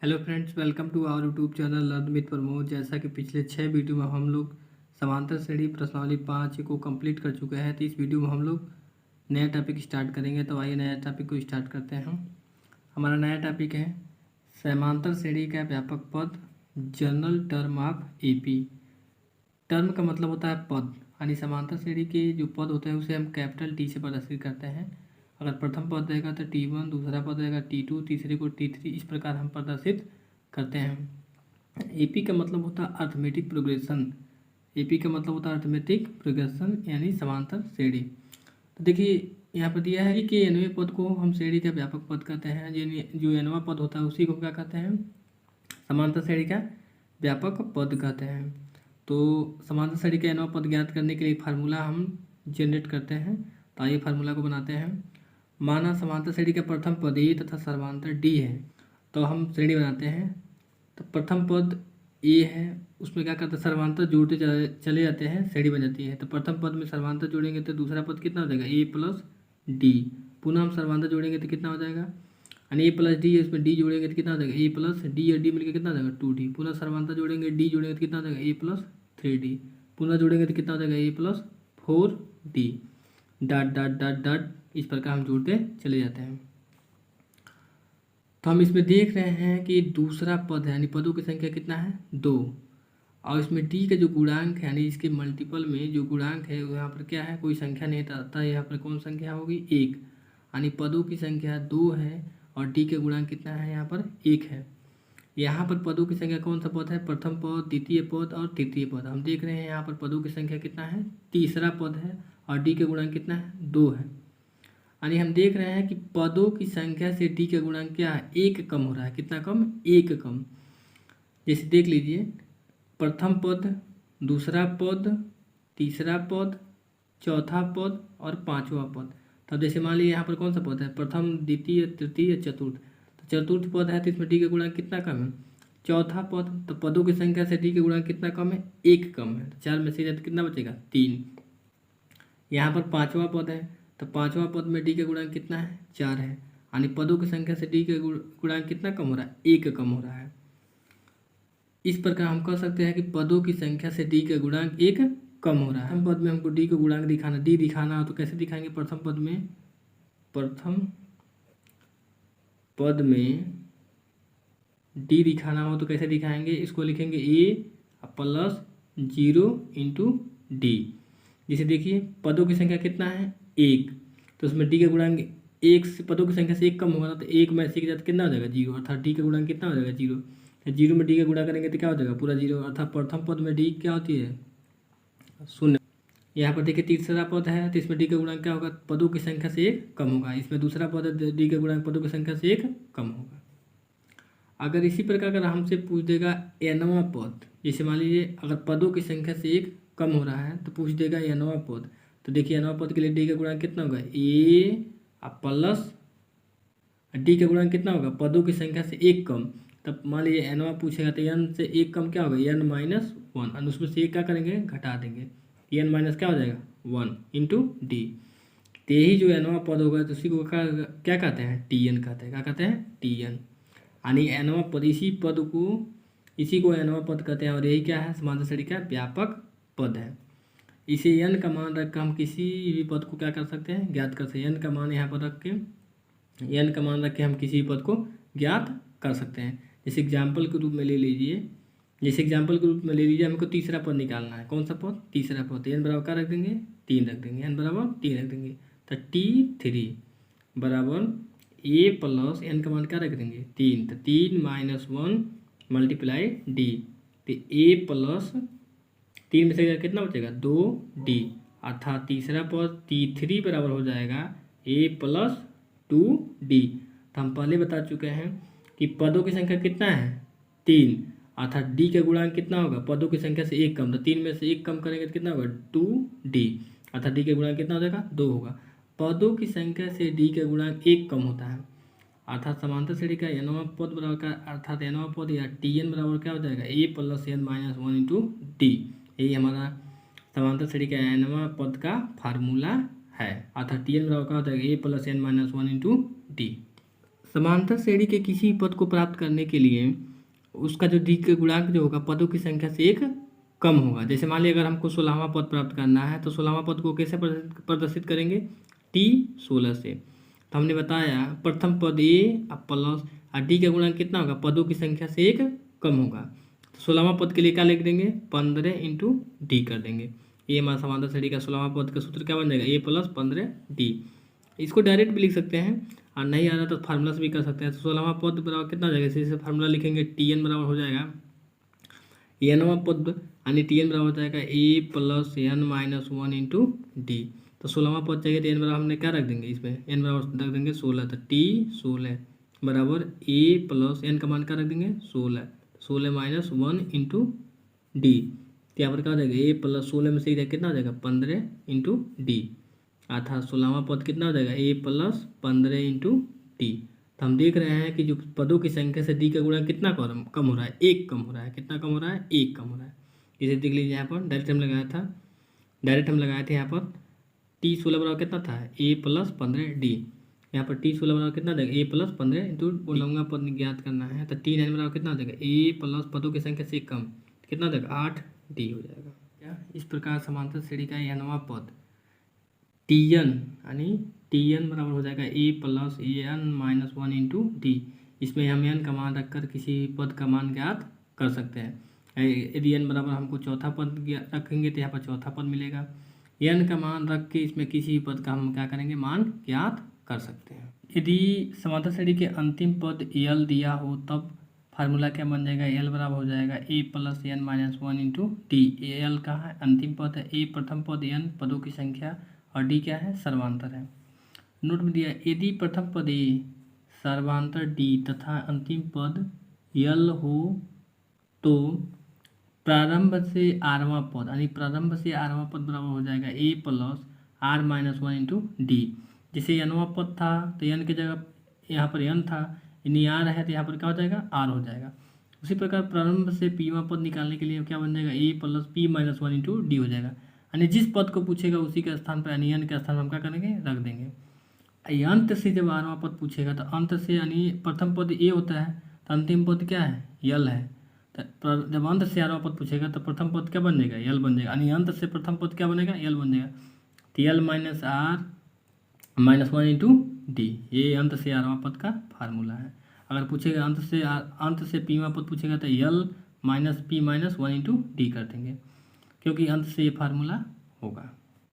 Hello friends, welcome to our YouTube channel learn with Pramod. जैसा कि पिछले 6 वीडियो में हम लोग समांतर श्रेणी प्रश्नावली 5 को कंप्लीट कर चुके हैं, तो इस वीडियो में हम लोग नया टॉपिक स्टार्ट करेंगे। तो आइए नया टॉपिक को स्टार्ट करते हैं। हमारा नया टॉपिक है समांतर श्रेणी का व्यापक पद, general term of AP. Term का मतलब होता है पद, यानी समांतर श्रेणी के जो पद होते हैं उसे हम कैपिटल टी से प्रदर्शित करते हैं। अगर प्रथम पद रहेगा तो T1, दूसरा पद रहेगा T2, तीसरे को T3, इस प्रकार हम प्रदर्शित करते हैं। एपी का मतलब होता है अर्थमेटिक प्रोग्रेशन। एपी का मतलब होता है अर्थमेटिक प्रोग्रेशन यानी समांतर श्रेणी। तो देखिए यहाँ पर दिया है कि nवें पद को हम श्रेणी का व्यापक पद कहते हैं। जो nवां पद होता है उसी को क्या कहते हैं? समांतर श्रेणी का व्यापक पद कहते हैं। तो समांतर श्रेणी का nवां पद ज्ञात करने के लिए फार्मूला हम जनरेट करते हैं। तो आइए फार्मूला को बनाते हैं। माना समांतर श्रेणी का प्रथम पद ए तथा सर्वांतर डी है, तो हम श्रेणी बनाते हैं। तो प्रथम पद ए है, उसमें क्या करते हैं? सर्वांतर जोड़ते चले जाते हैं, श्रेणी बन जाती है। तो प्रथम पद में सर्वांतर जोड़ेंगे तो दूसरा पद कितना हो जाएगा? A plus D. पुनः हम सर्वांतर जोड़ेंगे तो कितना हो जाएगा? यानी ए प्लस डी है, उसमें डी जोड़ेंगे तो कितना हो जाएगा? ए प्लस डी और डी मिलकर कितना हो जाएगा? 2D। पुनः सर्वांतर जोड़ेंगे, डी जोड़ेंगे तो कितना हो जाएगा? A plus 3D। पुनः जोड़ेंगे तो कितना हो जाएगा? A plus 4D। Dot dot dot dot, इस प्रकार हम जोड़ते चले जाते हैं। तो हम इसमें देख रहे हैं कि दूसरा पद है, यानी पदों की संख्या कितना है? 2। और इसमें डी का जो गुणांक है, यानी इसके मल्टीपल में जो गुणांक है वो यहाँ पर क्या है? कोई संख्या नहीं था, यहाँ पर कौन संख्या होगी? 1। यानी पदों की संख्या 2 है और डी का गुणांक कितना है? यहाँ पर 1 है। यहाँ पर पदों की संख्या कौन सा पद है? प्रथम पद, द्वितीय पद और तृतीय पद। हम देख रहे हैं यहाँ पर पदों की संख्या कितना है? तीसरा पद है और डी का गुणांक कितना है? 2 है। यानी हम देख रहे हैं कि पदों की संख्या से डी का गुणांक क्या है? 1 कम हो रहा है। कितना कम? 1 कम। जैसे देख लीजिए, प्रथम पद, दूसरा पद, तीसरा पद, चौथा पद और पांचवा पद। तब जैसे मान लीजिए यहाँ पर कौन सा पद है? प्रथम, द्वितीय, तृतीय, चतुर्थ। तो चतुर्थ पद है तो इसमें डी का गुणांक कितना कम है? चौथा पद, तो पदों की संख्या से डी का गुणांक कितना कम है? 1 कम है। तो 4 में से कितना बचेगा? 3। यहाँ पर पांचवा पद है, तो पांचवा पद में डी का गुणांक कितना है? 4 है। यानी पदों की संख्या से डी का गुणांक कितना कम हो रहा है? 1 कम हो रहा है। इस प्रकार हम कह सकते हैं कि पदों की संख्या से डी का गुणांक 1 कम हो रहा है। प्रथम पद में हमको डी का गुणांक दिखाना, डी दिखाना हो तो कैसे दिखाएंगे? प्रथम पद में डी दिखाना हो तो कैसे दिखाएंगे? इसको लिखेंगे ए प्लस 0 इंटू डी। जैसे देखिए पदों की संख्या कितना है? 1, तो उसमें डी का गुणांक 1 से, पदों की संख्या से 1 कम होगा तो 1 में से के साथ कितना हो जाएगा? 0। अर्थात डी का गुणांक कितना हो जाएगा? 0। तो 0 में डी का गुणा करेंगे तो क्या हो जाएगा? पूरा 0। अर्थात प्रथम पद में डी क्या होती है? 0। यहाँ पर देखिए तीसरा पद है तो इसमें डी का गुणांक क्या होगा? पदों की संख्या से 1 कम होगा। इसमें दूसरा पद है, डी का गुणांक पदों की संख्या से 1 कम होगा। अगर इसी प्रकार अगर हमसे पूछ देगा nवां पद, जैसे मान लीजिए अगर पदों की संख्या से 1 कम हो रहा है तो पूछ देगा nवां पद। तो देखिए nवां पद के लिए डी का गुणांक कितना होगा? ए प्लस डी का गुणांक कितना होगा? पदों की संख्या से 1 कम। तब मान लीजिए nवां पूछेगा तो n से 1 कम क्या होगा? n minus 1। और उसमें से 1 क्या करेंगे? घटा देंगे। n माइनस क्या हो जाएगा? 1 इंटू डी। तो यही जो nवां पद होगा तो उसी को क्या कहते हैं? Tn कहते हैं। क्या कहते हैं? Tn। यानी nवां पद, इसी को nवां पद कहते हैं। और यही क्या है? समांतर श्रेणी का व्यापक पद है। इसे n का मान रख कर हम किसी भी पद को क्या कर सकते हैं? ज्ञात कर सकते हैं। n का मान यहाँ पर रख के हम किसी भी पद को ज्ञात कर सकते हैं। जैसे एग्जाम्पल के रूप में ले लीजिए, हमको तीसरा पद निकालना है। कौन सा पद? तीसरा पद। n बराबर क्या रख देंगे? 3 रख देंगे। n बराबर 3 रख देंगे। तो T3 बराबर ए प्लस n का मान क्या रख देंगे? 3। तो 3 माइनस 1 मल्टीप्लाई डी। तो ए प्लस 3 में से कितना बचेगा? 2D। अर्थात तीसरा पद T3 बराबर हो जाएगा ए प्लस 2D। तो हम पहले बता चुके हैं कि पदों की संख्या कितना है? 3। अर्थात डी का गुणांक कितना होगा? पदों की संख्या से 1 कम। तो 3 में से 1 कम करेंगे तो कितना होगा? 2D। अर्थात डी का गुणांक कितना हो जाएगा? 2 होगा। पदों की संख्या से डी का गुणांक 1 कम होता है। अर्थात समांतर श्रेणी का nवां पद बराबर का, अर्थात nवां पद या Tn बराबर क्या हो जाएगा? A plus n minus 1 into d. यही हमारा समांतर श्रेणी का nवां पद का फार्मूला है। अर्थात Tn बराबर क्या हो जाएगा? A plus n minus 1 into d. समांतर श्रेणी के किसी पद को प्राप्त करने के लिए उसका जो डी के गुणांक जो होगा पदों की संख्या से एक कम होगा। जैसे मान लिया अगर हमको 16वां पद प्राप्त करना है तो 16वां पद को कैसे प्रदर्शित करेंगे, टी 16 से। तो हमने बताया प्रथम पद ए प्लस और डी का गुणांक कितना होगा, पदों की संख्या से एक कम होगा। तो 16वां पद के लिए क्या लिख देंगे, 15 इंटू डी कर देंगे। ये हमारा समांतर श्रेणी का 16वां पद का सूत्र क्या बन जाएगा, ए प्लस 15 डी। इसको डायरेक्ट भी लिख सकते हैं और नहीं आ रहा तो फार्मूला से भी कर सकते हैं। तो 16वां पद बराबर कितना हो जाएगा, इसे फार्मूला लिखेंगे टी एन बराबर हो जाएगा एनवां पद यानी टी एन बराबर हो जाएगा a plus n minus 1 into d. तो 16वां पद चाहिए तो एन बराबर हमने क्या रख देंगे, इसमें एन बराबर रख देंगे 16। तो टी 16 बराबर ए प्लस एन का मान क्या रख देंगे 16, 16 माइनस 1 इंटू डी। तो यहाँ पर क्या हो जाएगा, ए प्लस 16 में से कितना हो जाएगा 15 इंटू डी, अर्थात 16वां पद कितना हो जाएगा ए प्लस 15 इंटू डी। तो हम देख रहे हैं कि जो पदों की संख्या से डी का गुणा कितना कम हो रहा है, एक कम हो रहा है। कितना कम हो रहा है, एक कम हो रहा है। इसे देख लीजिए यहाँ पर डायरेक्ट हम लगाया था यहाँ पर टी 16 बराबर कितना था, ए प्लस 15 डी। यहाँ पर टी 16 बराबर कितना देगा, ए प्लस 15 इंटू बोलूँगा पद ज्ञात करना है। तो टी 9 बराबर कितना देगा, ए प्लस पदों की संख्या से कम कितना देगा 8 डी हो जाएगा। क्या इस प्रकार समांतर श्रेणी का एनवां पद टी एन यानी टी एन बराबर हो जाएगा a plus A N minus 1 into D. इसमें हम एन का मान रखकर किसी पद का मान ज्ञात कर सकते हैं। यदि एन बराबर हमको चौथा पद रखेंगे तो यहाँ पर चौथा पद मिलेगा। एन का मान रख के इसमें किसी पद का हम क्या करेंगे, मान ज्ञात कर सकते हैं। यदि समांतर श्रेणी के अंतिम पद एल दिया हो तब फार्मूला क्या बन जाएगा, एल बराबर हो जाएगा a plus n minus 1 into d. L का है अंतिम पद है, ए प्रथम पद, एन पदों की संख्या और डी क्या है, सर्वांतर है। नोट में दिया यदि प्रथम पद ए सर्वांतर डी तथा अंतिम पद यल हो तो प्रारंभ से आरवां पद यानी प्रारंभ से आरवां पद बराबर हो जाएगा a plus r minus 1 into d. जैसे एनवां पद था तो एन की जगह यहाँ पर एन था, यानी आर है तो यहाँ पर क्या हो जाएगा, आर हो जाएगा। उसी प्रकार प्रारंभ से पीवां पद निकालने के लिए क्या बन जाएगा, a plus p minus 1 into d हो जाएगा। यानी जिस पद को पूछेगा उसी के स्थान पर यानी एन के स्थान पर हम क्या करेंगे, रख देंगे। अंत से जब आरवां पद पूछेगा तो अंत से यानी प्रथम पद ए होता है तो अंतिम पद क्या है, यल है। तो जब अंत से आरवां पद पूछेगा तो प्रथम पद क्या बन जाएगा, यल बन जाएगा। यानी अंत से प्रथम पद क्या बनेगा, यल बन जाएगा। तो l minus r minus 1 into d, ये अंत से आरवां पद का फार्मूला है। अगर पूछेगा अंत से पीवां पद पूछेगा तो l minus p minus 1 into d कर देंगे, क्योंकि अंत से ये फार्मूला होगा।